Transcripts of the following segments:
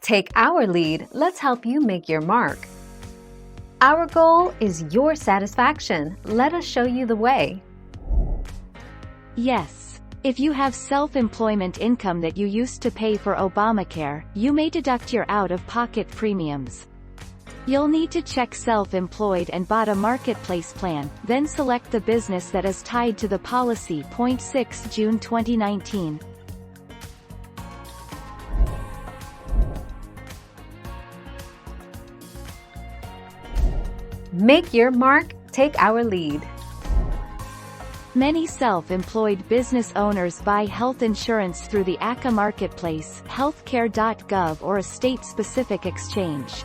Take our lead, let's help you make your mark. Our goal is your satisfaction. Let us show you the way. Yes. If you have self-employment income that you used to pay for Obamacare, you may deduct your out-of-pocket premiums. You'll need to check self-employed and bought a marketplace plan, then select the business that is tied to the policy. 6 June 2019. Make your mark, take our lead. Many self-employed business owners buy health insurance through the ACA marketplace, healthcare.gov, or a state-specific exchange.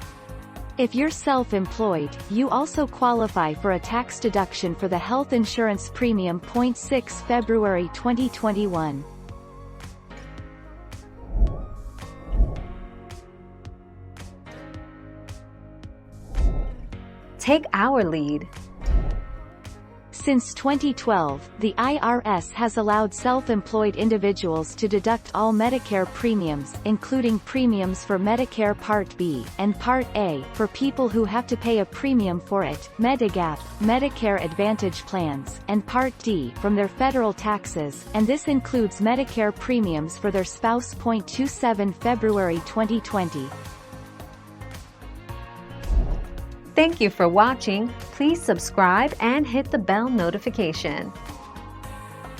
If you're self-employed, you also qualify for a tax deduction for the health insurance premium. 6 February 2021. Take our lead. Since 2012, the IRS has allowed self-employed individuals to deduct all Medicare premiums, including premiums for Medicare Part B, and Part A, for people who have to pay a premium for it, Medigap, Medicare Advantage plans, and Part D, from their federal taxes, and this includes Medicare premiums for their spouse. 27 February 2020. Thank you for watching. Please subscribe and hit the bell notification.